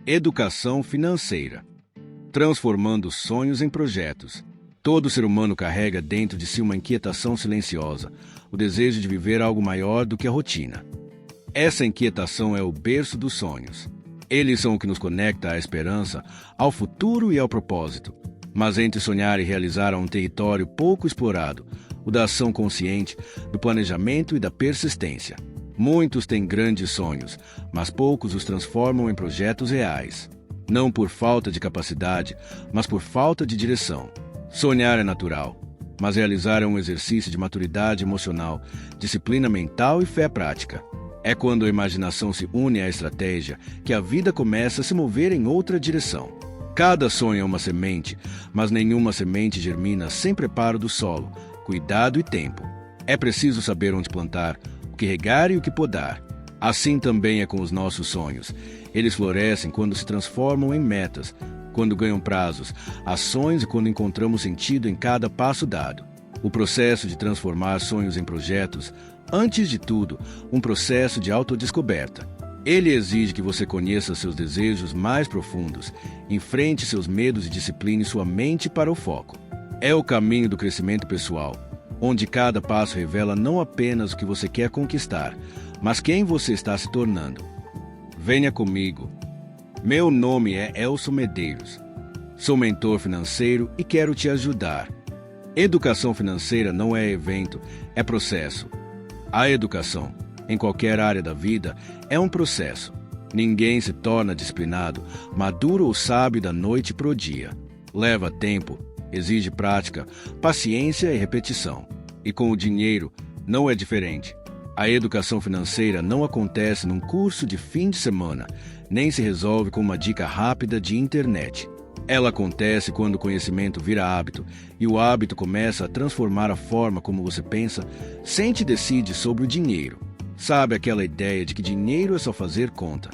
Educação financeira. Transformando sonhos em projetos. Todo ser humano carrega dentro de si uma inquietação silenciosa, o desejo de viver algo maior do que a rotina. Essa inquietação é o berço dos sonhos. Eles são o que nos conecta à esperança, ao futuro e ao propósito. Mas entre sonhar e realizar há um território pouco explorado, o da ação consciente, do planejamento e da persistência. Muitos têm grandes sonhos, mas poucos os transformam em projetos reais. Não por falta de capacidade, mas por falta de direção. Sonhar é natural, mas realizar é um exercício de maturidade emocional, disciplina mental e fé prática. É quando a imaginação se une à estratégia que a vida começa a se mover em outra direção. Cada sonho é uma semente, mas nenhuma semente germina sem preparo do solo, cuidado e tempo. É preciso saber onde plantar, o que regar e o que podar. Assim também é com os nossos sonhos. Eles florescem quando se transformam em metas, quando ganham prazos, ações e quando encontramos sentido em cada passo dado. O processo de transformar sonhos em projetos, antes de tudo, um processo de autodescoberta. Ele exige que você conheça seus desejos mais profundos, enfrente seus medos e discipline sua mente para o foco. É o caminho do crescimento pessoal, onde cada passo revela não apenas o que você quer conquistar, mas quem você está se tornando. Venha comigo. Meu nome é Elson Medeiros. Sou mentor financeiro e quero te ajudar. Educação financeira não é evento, é processo. A educação, em qualquer área da vida, é um processo. Ninguém se torna disciplinado, maduro ou sábio da noite para o dia. Leva tempo, exige prática, paciência e repetição. E com o dinheiro, não é diferente. A educação financeira não acontece num curso de fim de semana, nem se resolve com uma dica rápida de internet. Ela acontece quando o conhecimento vira hábito, e o hábito começa a transformar a forma como você pensa, sente e decide sobre o dinheiro. Sabe aquela ideia de que dinheiro é só fazer conta?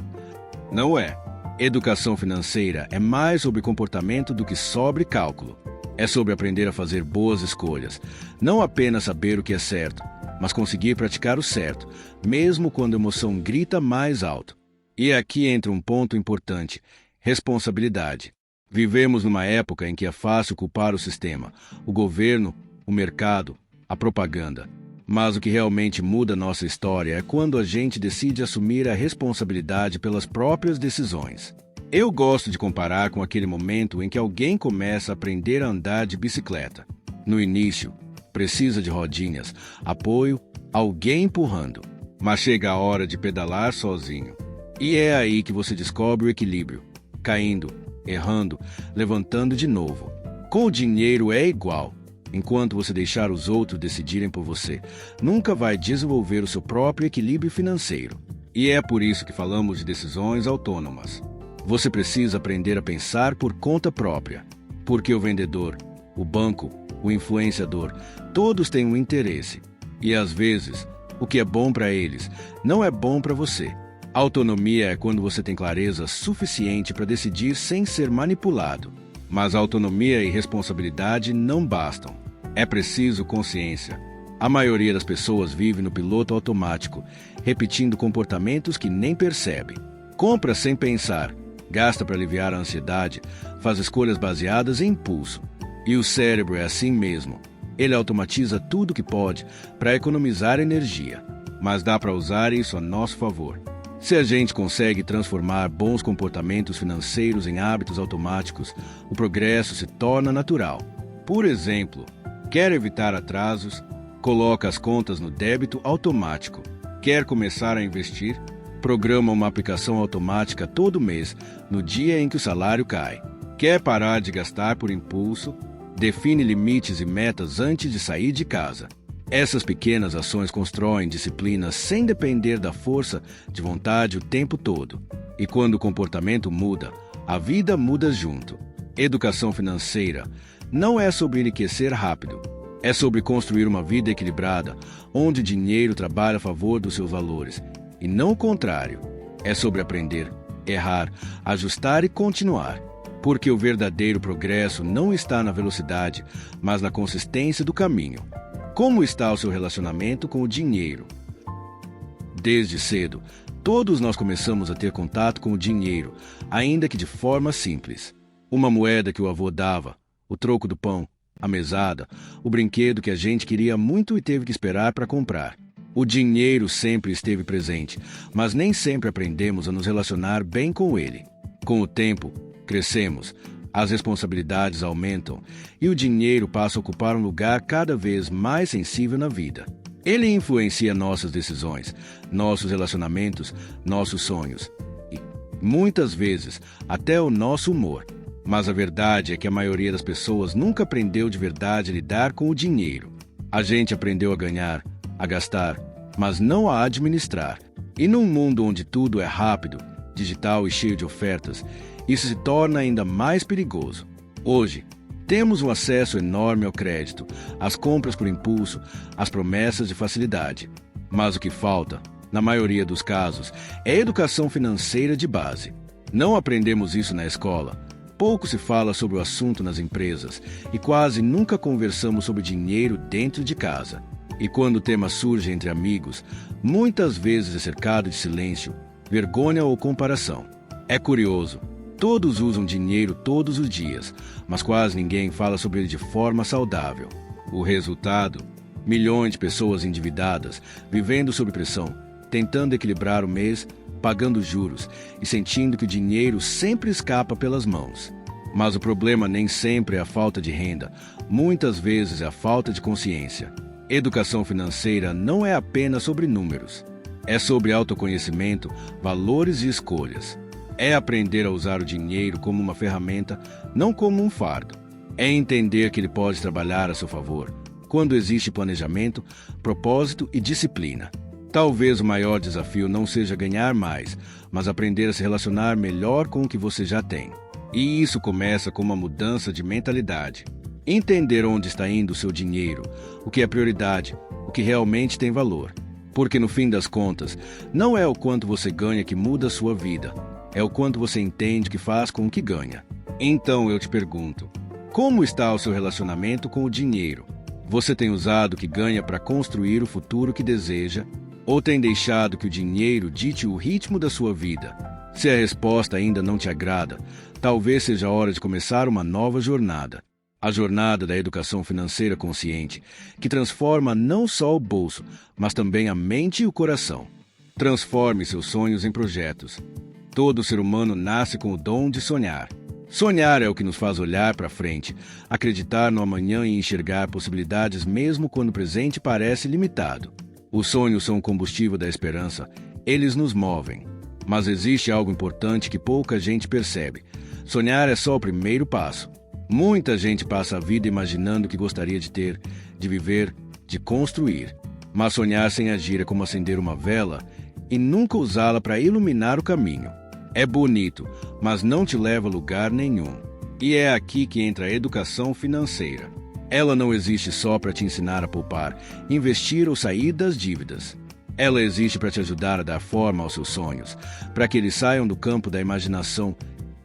Não é. Educação financeira é mais sobre comportamento do que sobre cálculo. É sobre aprender a fazer boas escolhas, não apenas saber o que é certo, mas conseguir praticar o certo, mesmo quando a emoção grita mais alto. E aqui entra um ponto importante: responsabilidade. Vivemos numa época em que é fácil culpar o sistema, o governo, o mercado, a propaganda. Mas o que realmente muda nossa história é quando a gente decide assumir a responsabilidade pelas próprias decisões. Eu gosto de comparar com aquele momento em que alguém começa a aprender a andar de bicicleta. No início, precisa de rodinhas, apoio, alguém empurrando. Mas chega a hora de pedalar sozinho. E é aí que você descobre o equilíbrio, caindo, errando, levantando de novo. Com o dinheiro é igual. Enquanto você deixar os outros decidirem por você, nunca vai desenvolver o seu próprio equilíbrio financeiro. E é por isso que falamos de decisões autônomas. Você precisa aprender a pensar por conta própria, porque o vendedor, o banco, o influenciador, todos têm um interesse. E às vezes, o que é bom para eles não é bom para você. Autonomia é quando você tem clareza suficiente para decidir sem ser manipulado. Mas autonomia e responsabilidade não bastam. É preciso consciência. A maioria das pessoas vive no piloto automático, repetindo comportamentos que nem percebe. Compra sem pensar, gasta para aliviar a ansiedade, faz escolhas baseadas em impulso. E o cérebro é assim mesmo. Ele automatiza tudo que pode para economizar energia. Mas dá para usar isso a nosso favor. Se a gente consegue transformar bons comportamentos financeiros em hábitos automáticos, o progresso se torna natural. Por exemplo, quer evitar atrasos? Coloca as contas no débito automático. Quer começar a investir? Programa uma aplicação automática todo mês, no dia em que o salário cai. Quer parar de gastar por impulso? Define limites e metas antes de sair de casa. Essas pequenas ações constroem disciplina sem depender da força de vontade o tempo todo. E quando o comportamento muda, a vida muda junto. Educação financeira não é sobre enriquecer rápido. É sobre construir uma vida equilibrada, onde o dinheiro trabalha a favor dos seus valores, e não o contrário. É sobre aprender, errar, ajustar e continuar. Porque o verdadeiro progresso não está na velocidade, mas na consistência do caminho. Como está o seu relacionamento com o dinheiro? Desde cedo, Todos nós começamos a ter contato com o dinheiro, ainda que de forma simples. Uma moeda que o avô dava, o troco do pão, a mesada, o brinquedo que a gente queria muito e teve que esperar para comprar. O dinheiro sempre esteve presente, mas nem sempre aprendemos a nos relacionar bem com ele. Com o tempo, crescemos, as responsabilidades aumentam e o dinheiro passa a ocupar um lugar cada vez mais sensível na vida. Ele influencia nossas decisões, nossos relacionamentos, nossos sonhos e, muitas vezes, até o nosso humor. Mas a verdade é que a maioria das pessoas nunca aprendeu de verdade a lidar com o dinheiro. A gente aprendeu a ganhar, a gastar, mas não a administrar. E num mundo onde tudo é rápido, digital e cheio de ofertas, isso se torna ainda mais perigoso. Hoje, temos um acesso enorme ao crédito, às compras por impulso, às promessas de facilidade. Mas o que falta, na maioria dos casos, é educação financeira de base. Não aprendemos isso na escola. Pouco se fala sobre o assunto nas empresas e quase nunca conversamos sobre dinheiro dentro de casa. E quando o tema surge entre amigos, muitas vezes é cercado de silêncio, vergonha ou comparação. É curioso. Todos usam dinheiro todos os dias, mas quase ninguém fala sobre ele de forma saudável. O resultado? Milhões de pessoas endividadas, vivendo sob pressão, tentando equilibrar o mês, pagando juros e sentindo que o dinheiro sempre escapa pelas mãos. Mas o problema nem sempre é a falta de renda, muitas vezes é a falta de consciência. Educação financeira não é apenas sobre números. É sobre autoconhecimento, valores e escolhas. É aprender a usar o dinheiro como uma ferramenta, não como um fardo. É entender que ele pode trabalhar a seu favor, quando existe planejamento, propósito e disciplina. Talvez o maior desafio não seja ganhar mais, mas aprender a se relacionar melhor com o que você já tem. E isso começa com uma mudança de mentalidade. Entender onde está indo o seu dinheiro, o que é prioridade, o que realmente tem valor. Porque no fim das contas, não é o quanto você ganha que muda a sua vida. É o quanto você entende que faz com o que ganha. Então eu te pergunto, como está o seu relacionamento com o dinheiro? Você tem usado o que ganha para construir o futuro que deseja? Ou tem deixado que o dinheiro dite o ritmo da sua vida? Se a resposta ainda não te agrada, talvez seja a hora de começar uma nova jornada. A jornada da educação financeira consciente, que transforma não só o bolso, mas também a mente e o coração. Transforme seus sonhos em projetos. Todo ser humano nasce com o dom de sonhar. Sonhar é o que nos faz olhar para frente, acreditar no amanhã e enxergar possibilidades mesmo quando o presente parece limitado. Os sonhos são o combustível da esperança, eles nos movem. Mas existe algo importante que pouca gente percebe. Sonhar é só o primeiro passo. Muita gente passa a vida imaginando o que gostaria de ter, de viver, de construir. Mas sonhar sem agir é como acender uma vela e nunca usá-la para iluminar o caminho. É bonito, mas não te leva a lugar nenhum. E é aqui que entra a educação financeira. Ela não existe só para te ensinar a poupar, investir ou sair das dívidas. Ela existe para te ajudar a dar forma aos seus sonhos, para que eles saiam do campo da imaginação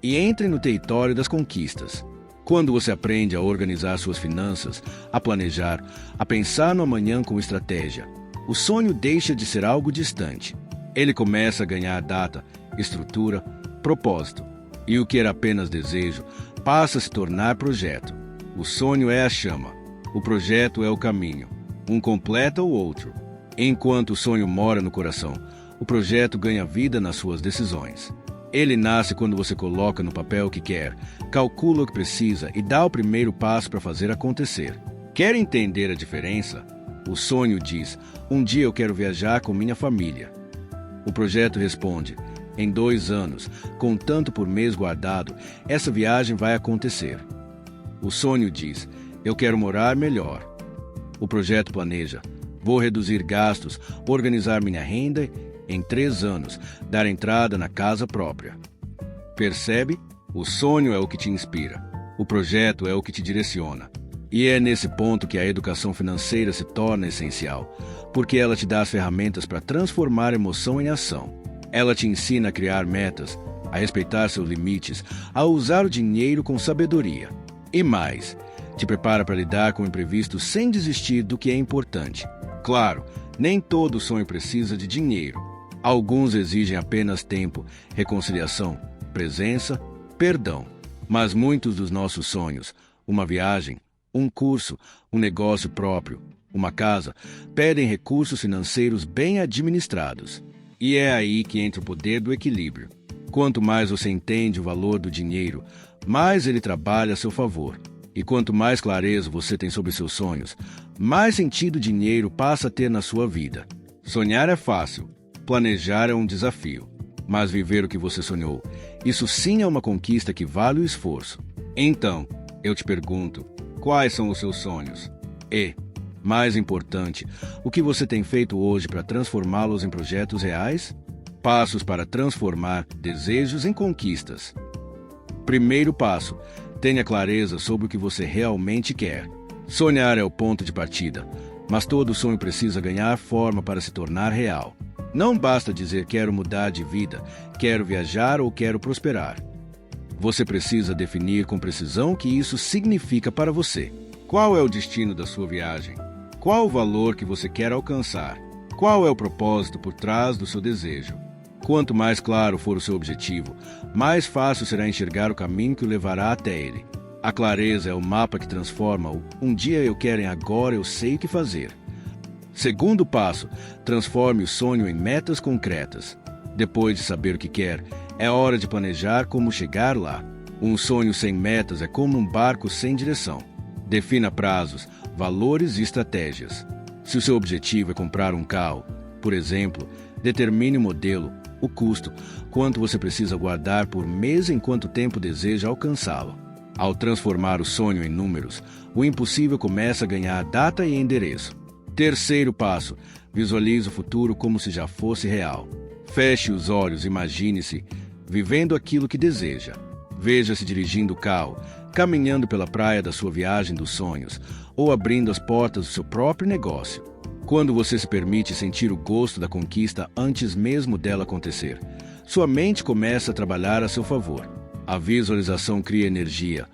e entrem no território das conquistas. Quando você aprende a organizar suas finanças, a planejar, a pensar no amanhã com estratégia, o sonho deixa de ser algo distante. Ele começa a ganhar data, estrutura, propósito. E o que era apenas desejo passa a se tornar projeto. O sonho é a chama, o projeto é o caminho. Um completa o outro. Enquanto o sonho mora no coração, o projeto ganha vida nas suas decisões. Ele nasce quando você coloca no papel o que quer, calcula o que precisa e dá o primeiro passo para fazer acontecer. Quer entender a diferença? O sonho diz, um dia eu quero viajar com minha família. O projeto responde, em 2 anos, com tanto por mês guardado, essa viagem vai acontecer. O sonho diz, eu quero morar melhor. O projeto planeja, vou reduzir gastos, organizar minha renda em 3 anos, dar entrada na casa própria. Percebe? O sonho é o que te inspira. O projeto é o que te direciona. E é nesse ponto que a educação financeira se torna essencial, porque ela te dá as ferramentas para transformar a emoção em ação. Ela te ensina a criar metas, a respeitar seus limites, a usar o dinheiro com sabedoria. E mais, te prepara para lidar com o imprevisto sem desistir do que é importante. Claro, nem todo sonho precisa de dinheiro. Alguns exigem apenas tempo, reconciliação, presença, perdão. Mas muitos dos nossos sonhos, uma viagem, um curso, um negócio próprio, uma casa, pedem recursos financeiros bem administrados. E é aí que entra o poder do equilíbrio. Quanto mais você entende o valor do dinheiro, mais ele trabalha a seu favor. E quanto mais clareza você tem sobre seus sonhos, mais sentido o dinheiro passa a ter na sua vida. Sonhar é fácil, planejar é um desafio. Mas viver o que você sonhou, isso sim é uma conquista que vale o esforço. Então, eu te pergunto, quais são os seus sonhos? E, mais importante, o que você tem feito hoje para transformá-los em projetos reais? Passos para transformar desejos em conquistas. Primeiro passo, tenha clareza sobre o que você realmente quer. Sonhar é o ponto de partida, mas todo sonho precisa ganhar forma para se tornar real. Não basta dizer quero mudar de vida, quero viajar ou quero prosperar. Você precisa definir com precisão o que isso significa para você. Qual é o destino da sua viagem? Qual o valor que você quer alcançar? Qual é o propósito por trás do seu desejo? Quanto mais claro for o seu objetivo, mais fácil será enxergar o caminho que o levará até ele. A clareza é o mapa que transforma o "um dia eu quero" em "agora eu sei o que fazer". Segundo passo, transforme o sonho em metas concretas. Depois de saber o que quer, é hora de planejar como chegar lá. Um sonho sem metas é como um barco sem direção. Defina prazos, valores e estratégias. Se o seu objetivo é comprar um carro, por exemplo, determine o modelo, o custo, quanto você precisa guardar por mês e em quanto tempo deseja alcançá-lo. Ao transformar o sonho em números, o impossível começa a ganhar data e endereço. Terceiro passo, visualize o futuro como se já fosse real. Feche os olhos e imagine-se vivendo aquilo que deseja. Veja-se dirigindo o carro, caminhando pela praia da sua viagem dos sonhos ou abrindo as portas do seu próprio negócio. Quando você se permite sentir o gosto da conquista antes mesmo dela acontecer, sua mente começa a trabalhar a seu favor. A visualização cria energia,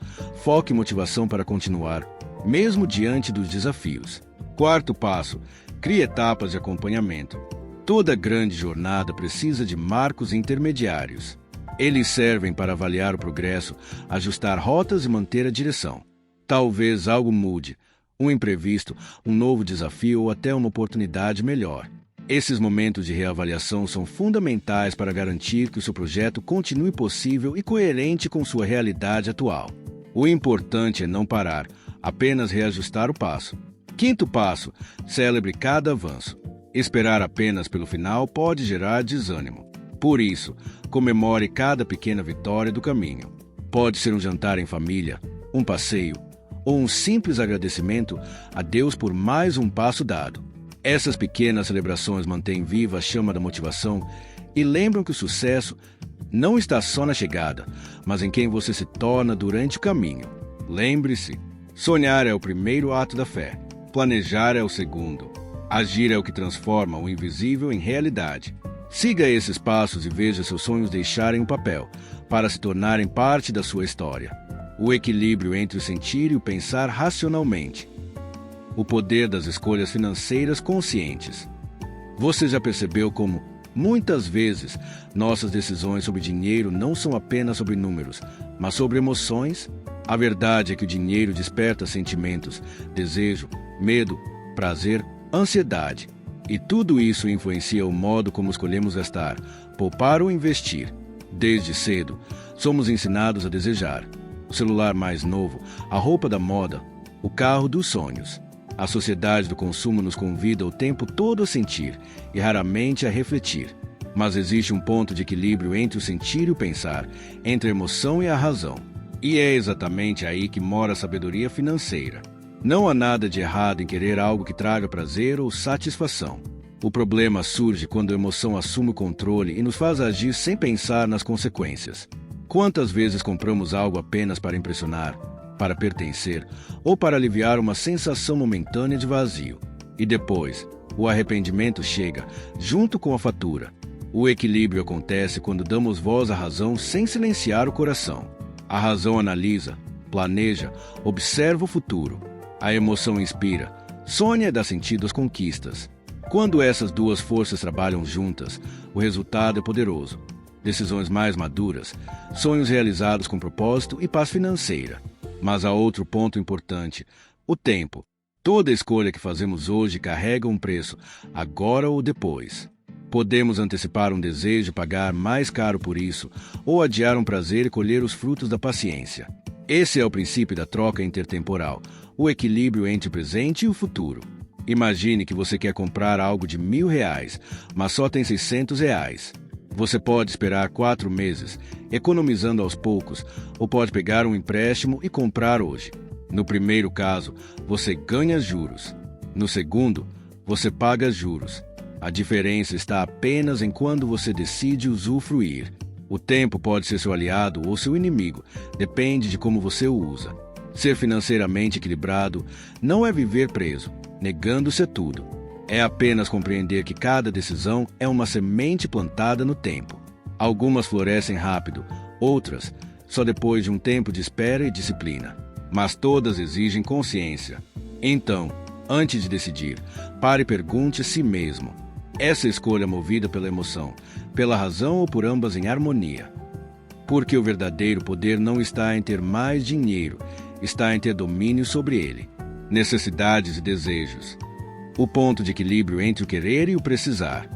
foco e motivação para continuar, mesmo diante dos desafios. Quarto passo, crie etapas de acompanhamento. Toda grande jornada precisa de marcos intermediários. Eles servem para avaliar o progresso, ajustar rotas e manter a direção. Talvez algo mude, um imprevisto, um novo desafio ou até uma oportunidade melhor. Esses momentos de reavaliação são fundamentais para garantir que o seu projeto continue possível e coerente com sua realidade atual. O importante é não parar, apenas reajustar o passo. Quinto passo, celebre cada avanço. Esperar apenas pelo final pode gerar desânimo. Por isso, comemore cada pequena vitória do caminho. Pode ser um jantar em família, um passeio, ou um simples agradecimento a Deus por mais um passo dado. Essas pequenas celebrações mantêm viva a chama da motivação e lembram que o sucesso não está só na chegada, mas em quem você se torna durante o caminho. Lembre-se, sonhar é o primeiro ato da fé, planejar é o segundo, agir é o que transforma o invisível em realidade. Siga esses passos e veja seus sonhos deixarem o papel, para se tornarem parte da sua história. O equilíbrio entre o sentir e o pensar racionalmente. O poder das escolhas financeiras conscientes. Você já percebeu como, muitas vezes, nossas decisões sobre dinheiro não são apenas sobre números, mas sobre emoções? A verdade é que o dinheiro desperta sentimentos, desejo, medo, prazer, ansiedade. E tudo isso influencia o modo como escolhemos gastar, poupar ou investir. Desde cedo, somos ensinados a desejar. O celular mais novo, a roupa da moda, o carro dos sonhos. A sociedade do consumo nos convida o tempo todo a sentir e raramente a refletir. Mas existe um ponto de equilíbrio entre o sentir e o pensar, entre a emoção e a razão. E é exatamente aí que mora a sabedoria financeira. Não há nada de errado em querer algo que traga prazer ou satisfação. O problema surge quando a emoção assume o controle e nos faz agir sem pensar nas consequências. Quantas vezes compramos algo apenas para impressionar, para pertencer ou para aliviar uma sensação momentânea de vazio? E depois, o arrependimento chega, junto com a fatura. O equilíbrio acontece quando damos voz à razão sem silenciar o coração. A razão analisa, planeja, observa o futuro. A emoção inspira, sonha e dá sentido às conquistas. Quando essas duas forças trabalham juntas, o resultado é poderoso. Decisões mais maduras, sonhos realizados com propósito e paz financeira. Mas há outro ponto importante: o tempo. Toda escolha que fazemos hoje carrega um preço, agora ou depois. Podemos antecipar um desejo e pagar mais caro por isso, ou adiar um prazer e colher os frutos da paciência. Esse é o princípio da troca intertemporal, o equilíbrio entre o presente e o futuro. Imagine que você quer comprar algo de R$ 1.000, mas só tem R$ 600. Você pode esperar 4 meses, economizando aos poucos, ou pode pegar um empréstimo e comprar hoje. No primeiro caso, você ganha juros. No segundo, você paga juros. A diferença está apenas em quando você decide usufruir. O tempo pode ser seu aliado ou seu inimigo, depende de como você o usa. Ser financeiramente equilibrado não é viver preso, negando-se a tudo. É apenas compreender que cada decisão é uma semente plantada no tempo. Algumas florescem rápido, outras só depois de um tempo de espera e disciplina. Mas todas exigem consciência. Então, antes de decidir, pare e pergunte a si mesmo: essa escolha é movida pela emoção, pela razão ou por ambas em harmonia? Porque o verdadeiro poder não está em ter mais dinheiro, está em ter domínio sobre ele. Necessidades e desejos. O ponto de equilíbrio entre o querer e o precisar.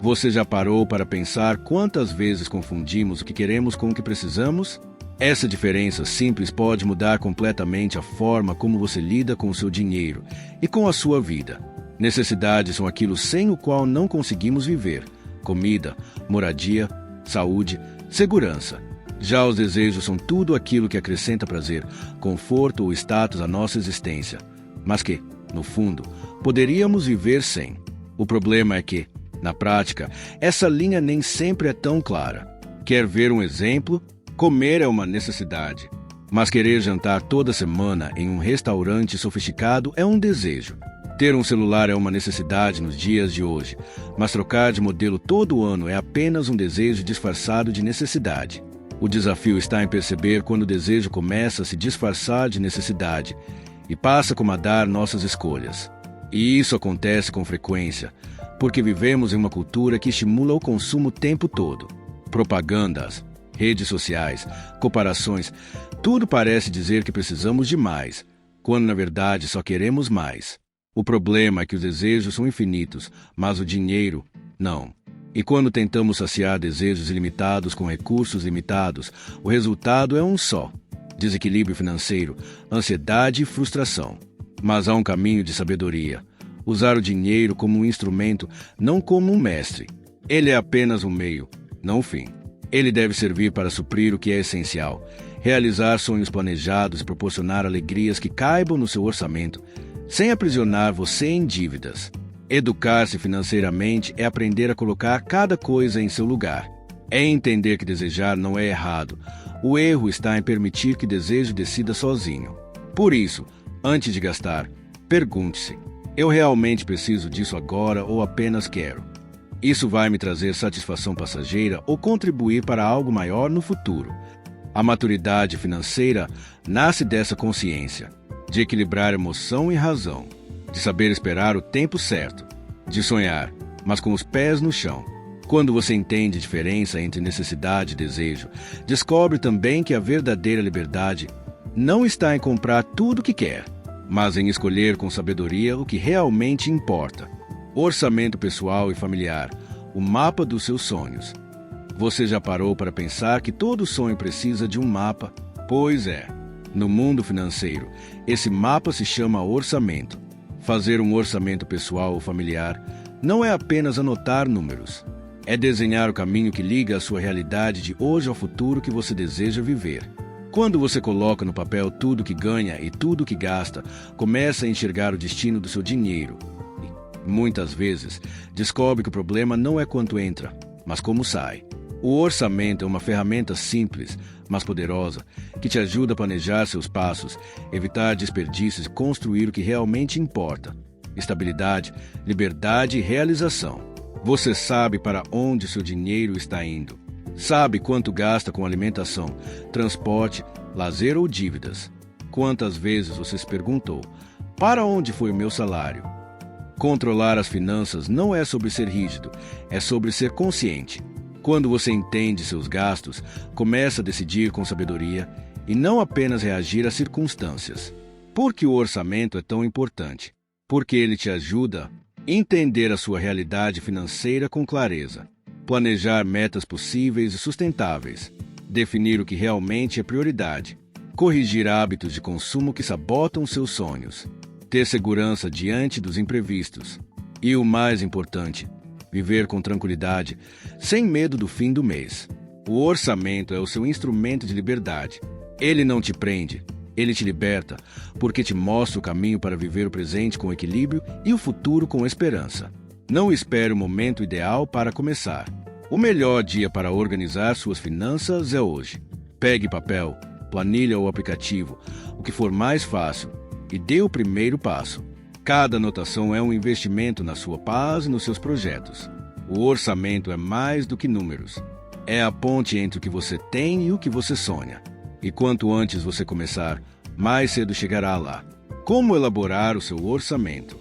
Você já parou para pensar quantas vezes confundimos o que queremos com o que precisamos? Essa diferença simples pode mudar completamente a forma como você lida com o seu dinheiro e com a sua vida. Necessidades são aquilo sem o qual não conseguimos viver: comida, moradia, saúde, segurança. Já os desejos são tudo aquilo que acrescenta prazer, conforto ou status à nossa existência, mas que, no fundo, poderíamos viver sem. O problema é que, na prática, essa linha nem sempre é tão clara. Quer ver um exemplo? Comer é uma necessidade, mas querer jantar toda semana em um restaurante sofisticado é um desejo. Ter um celular é uma necessidade nos dias de hoje, mas trocar de modelo todo ano é apenas um desejo disfarçado de necessidade. O desafio está em perceber quando o desejo começa a se disfarçar de necessidade e passa a comandar nossas escolhas. E isso acontece com frequência, porque vivemos em uma cultura que estimula o consumo o tempo todo. Propagandas, redes sociais, comparações, tudo parece dizer que precisamos de mais, quando na verdade só queremos mais. O problema é que os desejos são infinitos, mas o dinheiro, não. E quando tentamos saciar desejos ilimitados com recursos limitados, o resultado é um só: desequilíbrio financeiro, ansiedade e frustração. Mas há um caminho de sabedoria: usar o dinheiro como um instrumento, não como um mestre. Ele é apenas um meio, não um fim. Ele deve servir para suprir o que é essencial, realizar sonhos planejados e proporcionar alegrias que caibam no seu orçamento, sem aprisionar você em dívidas. Educar-se financeiramente é aprender a colocar cada coisa em seu lugar. É entender que desejar não é errado. O erro está em permitir que desejo decida sozinho. Por isso, antes de gastar, pergunte-se: eu realmente preciso disso agora ou apenas quero? Isso vai me trazer satisfação passageira ou contribuir para algo maior no futuro? A maturidade financeira nasce dessa consciência, de equilibrar emoção e razão, de saber esperar o tempo certo, de sonhar, mas com os pés no chão. Quando você entende a diferença entre necessidade e desejo, descobre também que a verdadeira liberdade não está em comprar tudo o que quer, mas em escolher com sabedoria o que realmente importa. Orçamento pessoal e familiar, o mapa dos seus sonhos. Você já parou para pensar que todo sonho precisa de um mapa? Pois é. No mundo financeiro, esse mapa se chama orçamento. Fazer um orçamento pessoal ou familiar não é apenas anotar números. É desenhar o caminho que liga a sua realidade de hoje ao futuro que você deseja viver. Quando você coloca no papel tudo que ganha e tudo que gasta, começa a enxergar o destino do seu dinheiro. E, muitas vezes, descobre que o problema não é quanto entra, mas como sai. O orçamento é uma ferramenta simples, mas poderosa, que te ajuda a planejar seus passos, evitar desperdícios e construir o que realmente importa: estabilidade, liberdade e realização. Você sabe para onde seu dinheiro está indo. Sabe quanto gasta com alimentação, transporte, lazer ou dívidas. Quantas vezes você se perguntou: para onde foi o meu salário? Controlar as finanças não é sobre ser rígido, é sobre ser consciente. Quando você entende seus gastos, começa a decidir com sabedoria e não apenas reagir às circunstâncias. Por que o orçamento é tão importante? Porque ele te ajuda a entender a sua realidade financeira com clareza, planejar metas possíveis e sustentáveis, definir o que realmente é prioridade, corrigir hábitos de consumo que sabotam seus sonhos, ter segurança diante dos imprevistos e, o mais importante, viver com tranquilidade, sem medo do fim do mês. O orçamento é o seu instrumento de liberdade. Ele não te prende, ele te liberta, porque te mostra o caminho para viver o presente com equilíbrio e o futuro com esperança. Não espere o momento ideal para começar. O melhor dia para organizar suas finanças é hoje. Pegue papel, planilha ou aplicativo, o que for mais fácil, e dê o primeiro passo. Cada anotação é um investimento na sua paz e nos seus projetos. O orçamento é mais do que números. É a ponte entre o que você tem e o que você sonha. E quanto antes você começar, mais cedo chegará lá. Como elaborar o seu orçamento?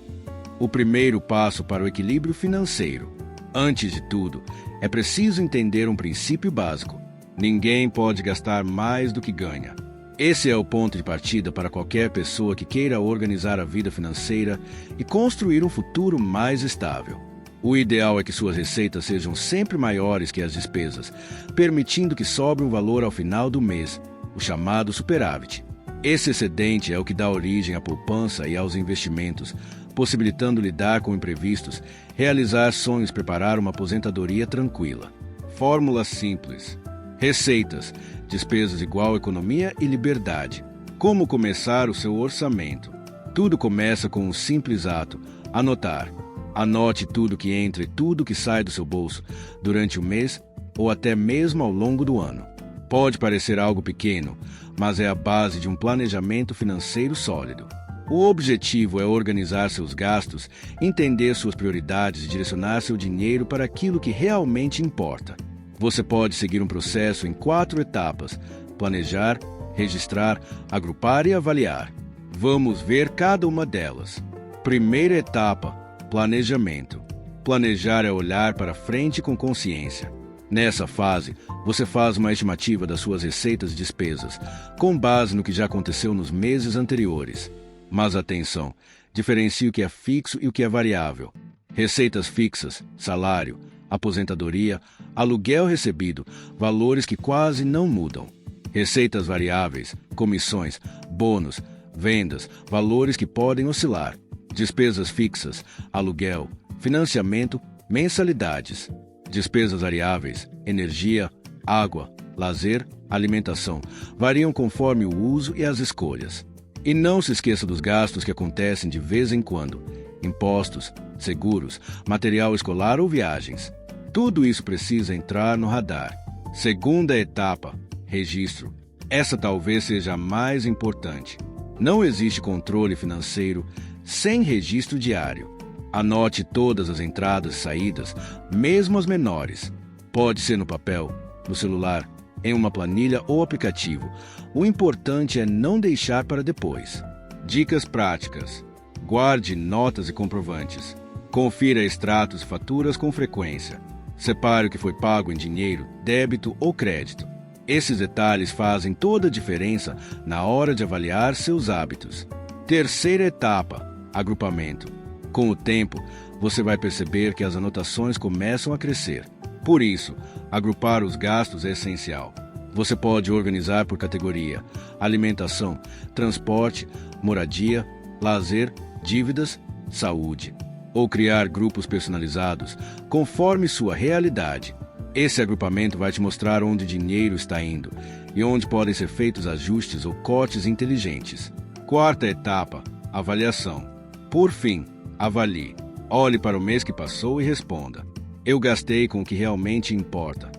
O primeiro passo para o equilíbrio financeiro. Antes de tudo, é preciso entender um princípio básico. Ninguém pode gastar mais do que ganha. Esse é o ponto de partida para qualquer pessoa que queira organizar a vida financeira e construir um futuro mais estável. O ideal é que suas receitas sejam sempre maiores que as despesas, permitindo que sobre um valor ao final do mês, o chamado superávit. Esse excedente é o que dá origem à poupança e aos investimentos, possibilitando lidar com imprevistos, realizar sonhos e preparar uma aposentadoria tranquila. Fórmula simples. Receitas, despesas igual economia e liberdade. Como começar o seu orçamento? Tudo começa com um simples ato: anotar. Anote tudo que entra e tudo que sai do seu bolso durante o mês ou até mesmo ao longo do ano. Pode parecer algo pequeno, mas é a base de um planejamento financeiro sólido. O objetivo é organizar seus gastos, entender suas prioridades e direcionar seu dinheiro para aquilo que realmente importa. Você pode seguir um processo em 4 etapas: planejar, registrar, agrupar e avaliar. Vamos ver cada uma delas. Primeira etapa: planejamento. Planejar é olhar para frente com consciência. Nessa fase, você faz uma estimativa das suas receitas e despesas, com base no que já aconteceu nos meses anteriores. Mas atenção, diferencie o que é fixo e o que é variável. Receitas fixas, salário, aposentadoria, aluguel recebido, valores que quase não mudam. Receitas variáveis, comissões, bônus, vendas, valores que podem oscilar. Despesas fixas, aluguel, financiamento, mensalidades. Despesas variáveis, energia, água, lazer, alimentação, variam conforme o uso e as escolhas. E não se esqueça dos gastos que acontecem de vez em quando: impostos, seguros, material escolar ou viagens. Tudo isso precisa entrar no radar. Segunda etapa: registro. Essa talvez seja a mais importante. Não existe controle financeiro sem registro diário. Anote todas as entradas e saídas, mesmo as menores. Pode ser no papel, no celular, em uma planilha ou aplicativo. O importante é não deixar para depois. Dicas práticas: guarde notas e comprovantes. Confira extratos e faturas com frequência. Separe o que foi pago em dinheiro, débito ou crédito. Esses detalhes fazem toda a diferença na hora de avaliar seus hábitos. Terceira etapa: agrupamento. Com o tempo, você vai perceber que as anotações começam a crescer. Por isso, agrupar os gastos é essencial. Você pode organizar por categoria: alimentação, transporte, moradia, lazer, dívidas, saúde. Ou criar grupos personalizados, conforme sua realidade. Esse agrupamento vai te mostrar onde o dinheiro está indo e onde podem ser feitos ajustes ou cortes inteligentes. Quarta etapa: avaliação. Por fim, avalie. Olhe para o mês que passou e responda: eu gastei com o que realmente importa?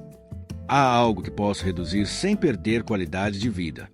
Há algo que posso reduzir sem perder qualidade de vida?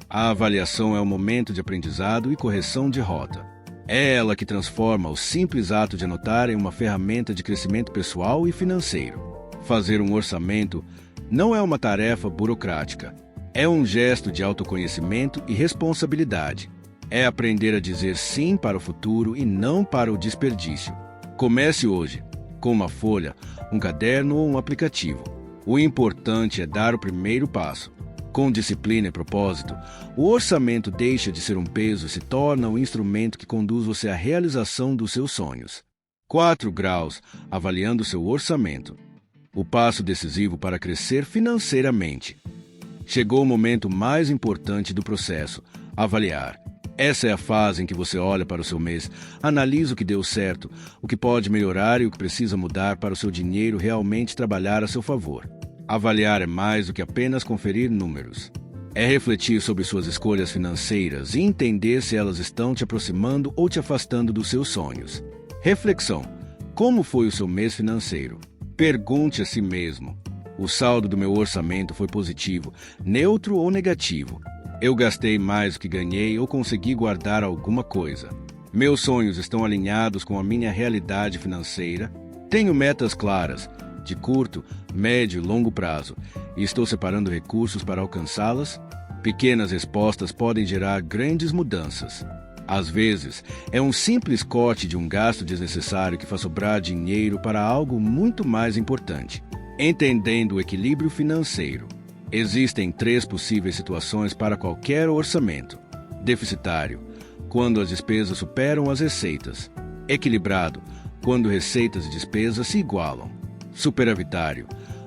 A avaliação é um momento de aprendizado e correção de rota. É ela que transforma o simples ato de anotar em uma ferramenta de crescimento pessoal e financeiro. Fazer um orçamento não é uma tarefa burocrática. É um gesto de autoconhecimento e responsabilidade. É aprender a dizer sim para o futuro e não para o desperdício. Comece hoje, com uma folha, um caderno ou um aplicativo. O importante é dar o primeiro passo. Com disciplina e propósito, o orçamento deixa de ser um peso e se torna um instrumento que conduz você à realização dos seus sonhos. 4 graus, avaliando seu orçamento. O passo decisivo para crescer financeiramente. Chegou o momento mais importante do processo, avaliar. Essa é a fase em que você olha para o seu mês, analisa o que deu certo, o que pode melhorar e o que precisa mudar para o seu dinheiro realmente trabalhar a seu favor. Avaliar é mais do que apenas conferir números. É refletir sobre suas escolhas financeiras e entender se elas estão te aproximando ou te afastando dos seus sonhos. Reflexão. Como foi o seu mês financeiro? Pergunte a si mesmo. O saldo do meu orçamento foi positivo, neutro ou negativo? Eu gastei mais do que ganhei ou consegui guardar alguma coisa? Meus sonhos estão alinhados com a minha realidade financeira? Tenho metas claras, de curto, médio e longo prazo, e estou separando recursos para alcançá-las? Pequenas respostas podem gerar grandes mudanças. Às vezes, é um simples corte de um gasto desnecessário que faz sobrar dinheiro para algo muito mais importante. Entendendo o equilíbrio financeiro. Existem 3 possíveis situações para qualquer orçamento. Deficitário, quando as despesas superam as receitas. Equilibrado, quando receitas e despesas se igualam. Superavitário,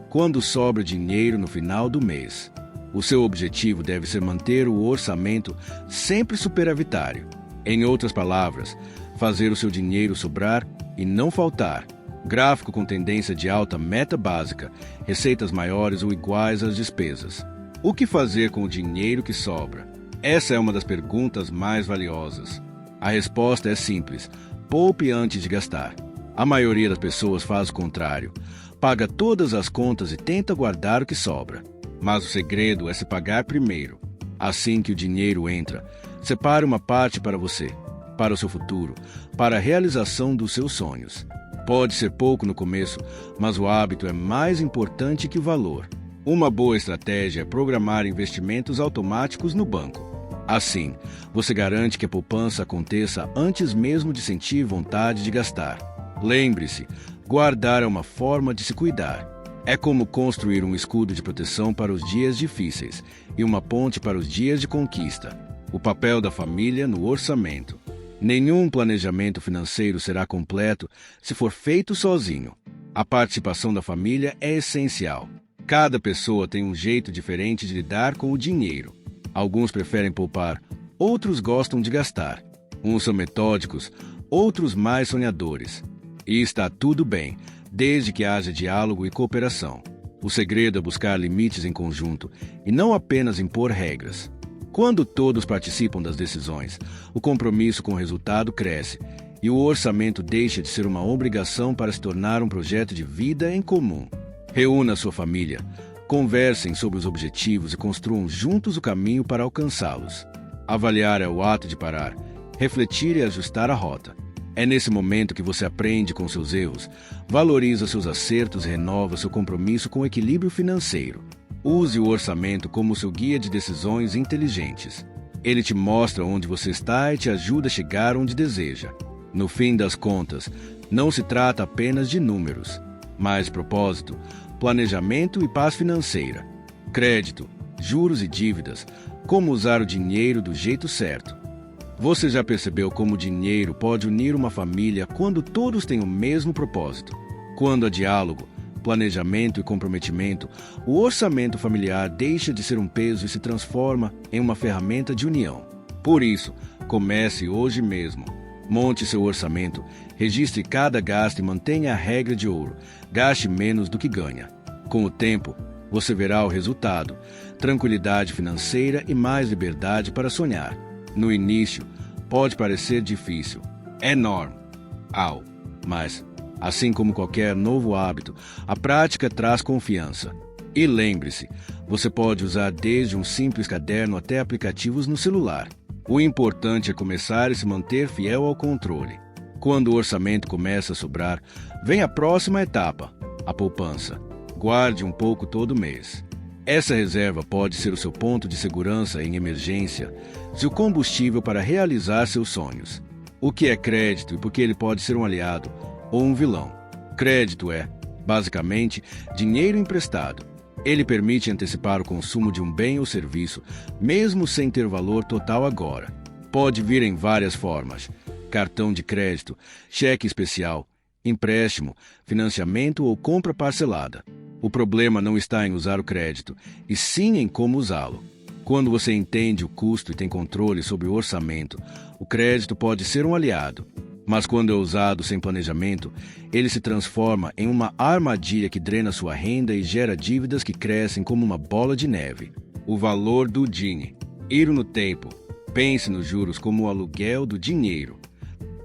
quando sobra dinheiro no final do mês. O seu objetivo deve ser manter o orçamento sempre superavitário. Em outras palavras, fazer o seu dinheiro sobrar e não faltar. Gráfico com tendência de alta meta básica, receitas maiores ou iguais às despesas. O que fazer com o dinheiro que sobra? Essa é uma das perguntas mais valiosas. A resposta é simples: poupe antes de gastar. A maioria das pessoas faz o contrário. Paga todas as contas e tenta guardar o que sobra. Mas o segredo é se pagar primeiro. Assim que o dinheiro entra, separe uma parte para você, para o seu futuro, para a realização dos seus sonhos. Pode ser pouco no começo, mas o hábito é mais importante que o valor. Uma boa estratégia é programar investimentos automáticos no banco. Assim, você garante que a poupança aconteça antes mesmo de sentir vontade de gastar. Lembre-se, guardar é uma forma de se cuidar. É como construir um escudo de proteção para os dias difíceis e uma ponte para os dias de conquista. O papel da família no orçamento. Nenhum planejamento financeiro será completo se for feito sozinho. A participação da família é essencial. Cada pessoa tem um jeito diferente de lidar com o dinheiro. Alguns preferem poupar, outros gostam de gastar. Uns são metódicos, outros mais sonhadores. E está tudo bem, desde que haja diálogo e cooperação. O segredo é buscar limites em conjunto e não apenas impor regras. Quando todos participam das decisões, o compromisso com o resultado cresce e o orçamento deixa de ser uma obrigação para se tornar um projeto de vida em comum. Reúna sua família, conversem sobre os objetivos e construam juntos o caminho para alcançá-los. Avaliar é o ato de parar, refletir e ajustar a rota. É nesse momento que você aprende com seus erros, valoriza seus acertos e renova seu compromisso com o equilíbrio financeiro. Use o orçamento como seu guia de decisões inteligentes. Ele te mostra onde você está e te ajuda a chegar onde deseja. No fim das contas, não se trata apenas de números, mas propósito, planejamento e paz financeira. Crédito, juros e dívidas, como usar o dinheiro do jeito certo. Você já percebeu como o dinheiro pode unir uma família quando todos têm o mesmo propósito? Quando há diálogo, planejamento e comprometimento, o orçamento familiar deixa de ser um peso e se transforma em uma ferramenta de união. Por isso, comece hoje mesmo. Monte seu orçamento, registre cada gasto e mantenha a regra de ouro: gaste menos do que ganha. Com o tempo, você verá o resultado: tranquilidade financeira e mais liberdade para sonhar. No início, pode parecer difícil, enorme, mas, assim como qualquer novo hábito, a prática traz confiança. E lembre-se, você pode usar desde um simples caderno até aplicativos no celular. O importante é começar e se manter fiel ao controle. Quando o orçamento começa a sobrar, vem a próxima etapa, a poupança. Guarde um pouco todo mês. Essa reserva pode ser o seu ponto de segurança em emergência, seu combustível para realizar seus sonhos. O que é crédito e por que ele pode ser um aliado ou um vilão? Crédito é, basicamente, dinheiro emprestado. Ele permite antecipar o consumo de um bem ou serviço, mesmo sem ter valor total agora. Pode vir em várias formas: cartão de crédito, cheque especial, empréstimo, financiamento ou compra parcelada. O problema não está em usar o crédito, e sim em como usá-lo. Quando você entende o custo e tem controle sobre o orçamento, o crédito pode ser um aliado. Mas quando é usado sem planejamento, ele se transforma em uma armadilha que drena sua renda e gera dívidas que crescem como uma bola de neve. O valor do DINE. Ir no tempo. Pense nos juros como o aluguel do dinheiro.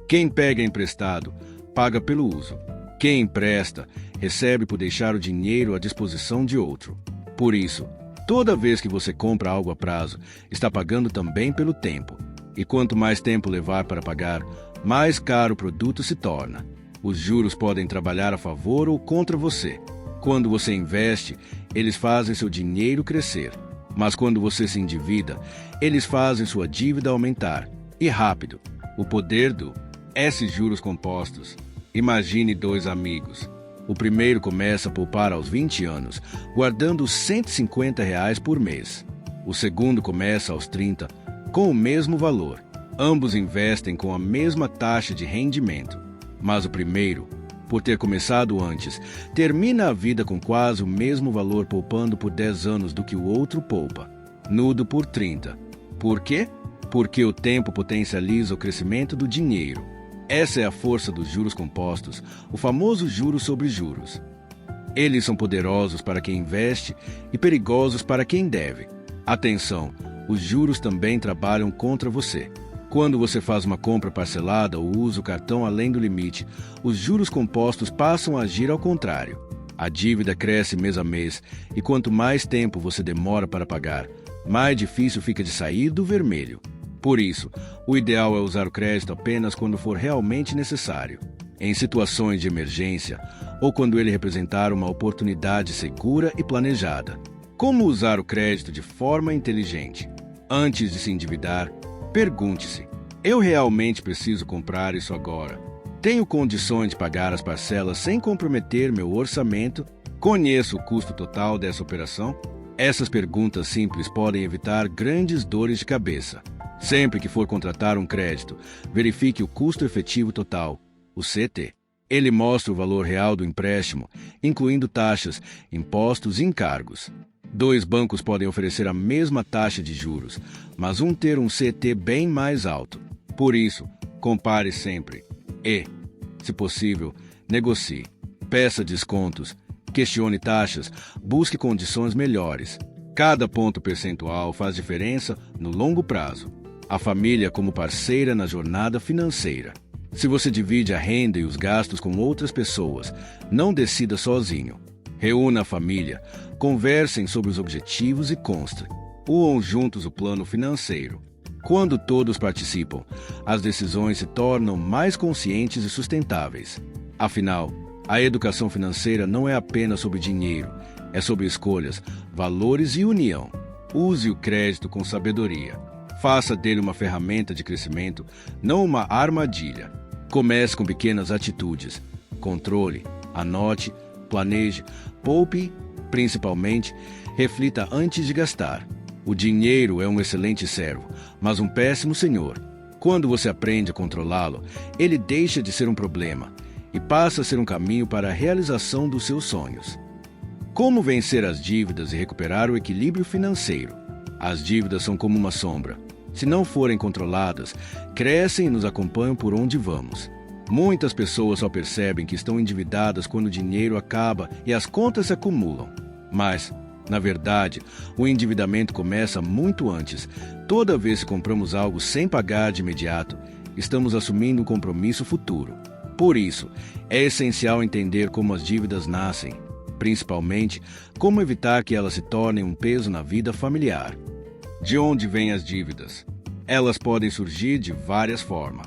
Quem pega emprestado, paga pelo uso. Quem empresta, recebe por deixar o dinheiro à disposição de outro. Por isso, toda vez que você compra algo a prazo, está pagando também pelo tempo. E quanto mais tempo levar para pagar, mais caro o produto se torna. Os juros podem trabalhar a favor ou contra você. Quando você investe, eles fazem seu dinheiro crescer. Mas quando você se endivida, eles fazem sua dívida aumentar. E rápido. O poder do S juros compostos. Imagine dois amigos. O primeiro começa a poupar aos 20 anos, guardando R$ 150 por mês. O segundo começa aos 30, com o mesmo valor. Ambos investem com a mesma taxa de rendimento. Mas o primeiro, por ter começado antes, termina a vida com quase o mesmo valor poupando por 10 anos do que o outro poupa. Nudo por 30. Por quê? Porque o tempo potencializa o crescimento do dinheiro. Essa é a força dos juros compostos, o famoso juros sobre juros. Eles são poderosos para quem investe e perigosos para quem deve. Atenção, os juros também trabalham contra você. Quando você faz uma compra parcelada ou usa o cartão além do limite, os juros compostos passam a agir ao contrário. A dívida cresce mês a mês e quanto mais tempo você demora para pagar, mais difícil fica de sair do vermelho. Por isso, o ideal é usar o crédito apenas quando for realmente necessário, em situações de emergência ou quando ele representar uma oportunidade segura e planejada. Como usar o crédito de forma inteligente? Antes de se endividar, pergunte-se: eu realmente preciso comprar isso agora? Tenho condições de pagar as parcelas sem comprometer meu orçamento? Conheço o custo total dessa operação? Essas perguntas simples podem evitar grandes dores de cabeça. Sempre que for contratar um crédito, verifique o custo efetivo total, o CT. Ele mostra o valor real do empréstimo, incluindo taxas, impostos e encargos. Dois bancos podem oferecer a mesma taxa de juros, mas um ter um CT bem mais alto. Por isso, compare sempre. E, se possível, negocie. Peça descontos, questione taxas, busque condições melhores. Cada ponto percentual faz diferença no longo prazo. A família como parceira na jornada financeira. Se você divide a renda e os gastos com outras pessoas, não decida sozinho. Reúna a família, conversem sobre os objetivos e construam juntos o plano financeiro. Quando todos participam, as decisões se tornam mais conscientes e sustentáveis. Afinal, a educação financeira não é apenas sobre dinheiro, é sobre escolhas, valores e união. Use o crédito com sabedoria. Faça dele uma ferramenta de crescimento, não uma armadilha. Comece com pequenas atitudes. Controle, anote, planeje, poupe, principalmente, reflita antes de gastar. O dinheiro é um excelente servo, mas um péssimo senhor. Quando você aprende a controlá-lo, ele deixa de ser um problema e passa a ser um caminho para a realização dos seus sonhos. Como vencer as dívidas e recuperar o equilíbrio financeiro? As dívidas são como uma sombra. Se não forem controladas, crescem e nos acompanham por onde vamos. Muitas pessoas só percebem que estão endividadas quando o dinheiro acaba e as contas se acumulam. Mas, na verdade, o endividamento começa muito antes. Toda vez que compramos algo sem pagar de imediato, estamos assumindo um compromisso futuro. Por isso, é essencial entender como as dívidas nascem, principalmente como evitar que elas se tornem um peso na vida familiar. De onde vêm as dívidas? Elas podem surgir de várias formas.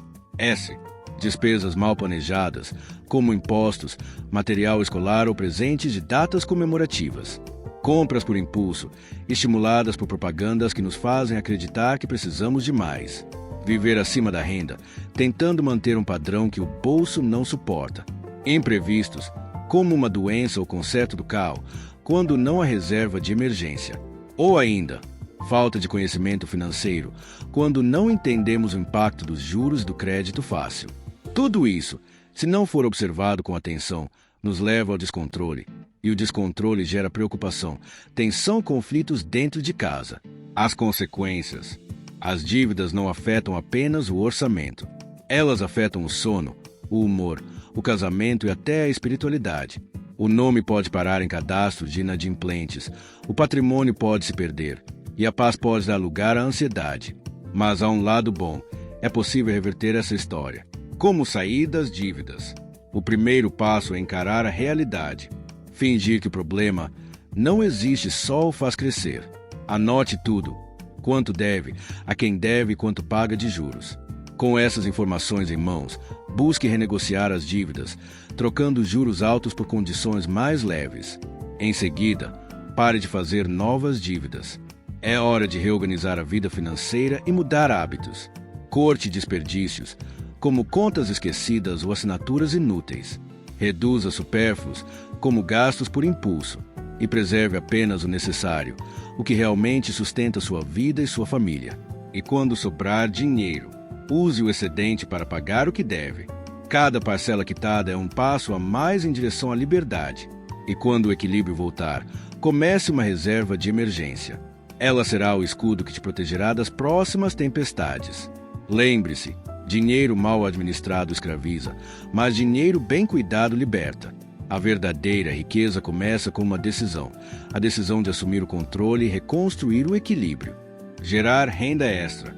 Despesas mal planejadas, como impostos, material escolar ou presentes de datas comemorativas. Compras por impulso, estimuladas por propagandas que nos fazem acreditar que precisamos de mais. Viver acima da renda, tentando manter um padrão que o bolso não suporta. Imprevistos, como uma doença ou conserto do carro, quando não há reserva de emergência. Ou ainda, falta de conhecimento financeiro, quando não entendemos o impacto dos juros do crédito fácil. Tudo isso, se não for observado com atenção, nos leva ao descontrole. E o descontrole gera preocupação, tensão, conflitos dentro de casa. As consequências. As dívidas não afetam apenas o orçamento. Elas afetam o sono, o humor, o casamento e até a espiritualidade. O nome pode parar em cadastros de inadimplentes, o patrimônio pode se perder e a paz pode dar lugar à ansiedade. Mas há um lado bom. É possível reverter essa história. Como sair das dívidas? O primeiro passo é encarar a realidade. Fingir que o problema não existe só o faz crescer. Anote tudo. Quanto deve, a quem deve e quanto paga de juros. Com essas informações em mãos, busque renegociar as dívidas, trocando juros altos por condições mais leves. Em seguida, pare de fazer novas dívidas. É hora de reorganizar a vida financeira e mudar hábitos. Corte desperdícios, como contas esquecidas ou assinaturas inúteis. Reduza supérfluos, como gastos por impulso, e preserve apenas o necessário, o que realmente sustenta sua vida e sua família. E quando sobrar dinheiro, use o excedente para pagar o que deve. Cada parcela quitada é um passo a mais em direção à liberdade. E quando o equilíbrio voltar, comece uma reserva de emergência. Ela será o escudo que te protegerá das próximas tempestades. Lembre-se, dinheiro mal administrado escraviza, mas dinheiro bem cuidado liberta. A verdadeira riqueza começa com uma decisão, a decisão de assumir o controle e reconstruir o equilíbrio. Gerar renda extra.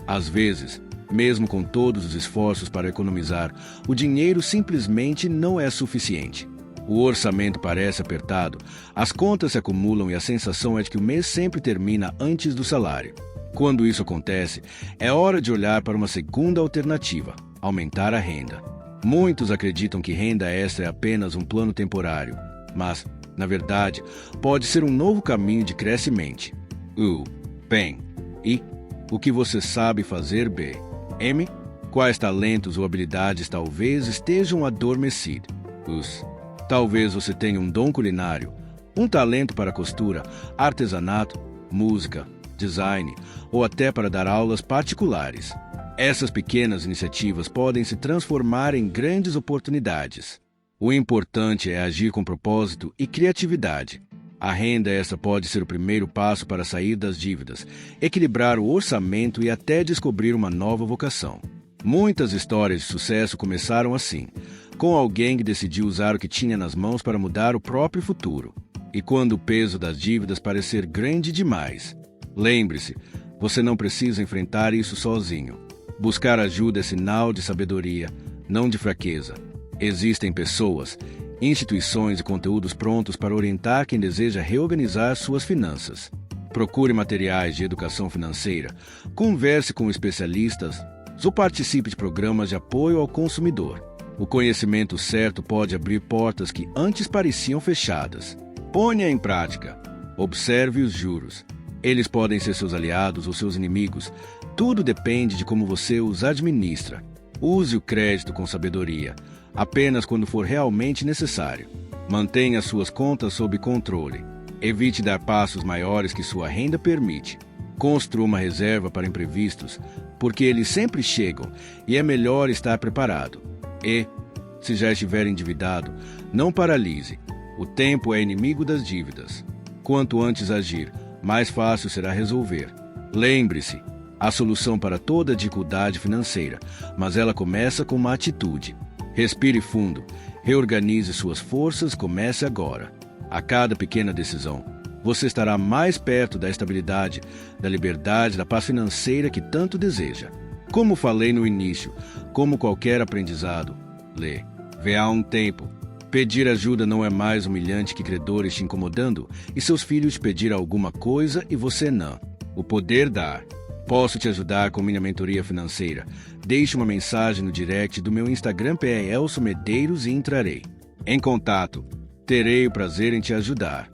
Às vezes, mesmo com todos os esforços para economizar, o dinheiro simplesmente não é suficiente. O orçamento parece apertado, as contas se acumulam e a sensação é de que o mês sempre termina antes do salário. Quando isso acontece, é hora de olhar para uma segunda alternativa: aumentar a renda. Muitos acreditam que renda extra é apenas um plano temporário, mas, na verdade, pode ser um novo caminho de crescimento. Bem. E o que você sabe fazer bem? M. Quais talentos ou habilidades talvez estejam adormecidos? Talvez você tenha um dom culinário, um talento para costura, artesanato, música, design ou até para dar aulas particulares. Essas pequenas iniciativas podem se transformar em grandes oportunidades. O importante é agir com propósito e criatividade. A renda extra pode ser o primeiro passo para sair das dívidas, equilibrar o orçamento e até descobrir uma nova vocação. Muitas histórias de sucesso começaram assim, com alguém que decidiu usar o que tinha nas mãos para mudar o próprio futuro. E quando o peso das dívidas parecer grande demais, lembre-se, você não precisa enfrentar isso sozinho. Buscar ajuda é sinal de sabedoria, não de fraqueza. Existem pessoas, instituições e conteúdos prontos para orientar quem deseja reorganizar suas finanças. Procure materiais de educação financeira, converse com especialistas ou participe de programas de apoio ao consumidor. O conhecimento certo pode abrir portas que antes pareciam fechadas. Ponha em prática. Observe os juros. Eles podem ser seus aliados ou seus inimigos. Tudo depende de como você os administra. Use o crédito com sabedoria, apenas quando for realmente necessário. Mantenha suas contas sob controle. Evite dar passos maiores que sua renda permite. Construa uma reserva para imprevistos, porque eles sempre chegam e é melhor estar preparado. E, se já estiver endividado, não paralise. O tempo é inimigo das dívidas. Quanto antes agir, mais fácil será resolver. Lembre-se, há solução para toda dificuldade financeira, mas ela começa com uma atitude. Respire fundo, reorganize suas forças, comece agora. A cada pequena decisão, você estará mais perto da estabilidade, da liberdade, da paz financeira que tanto deseja. Como falei no início, como qualquer aprendizado, há um tempo. Pedir ajuda não é mais humilhante que credores te incomodando e seus filhos te pedir alguma coisa e você não. O poder dar. Posso te ajudar com minha mentoria financeira. Deixe uma mensagem no direct do meu Instagram @elsomedeiros e entrarei em contato. Terei o prazer em te ajudar.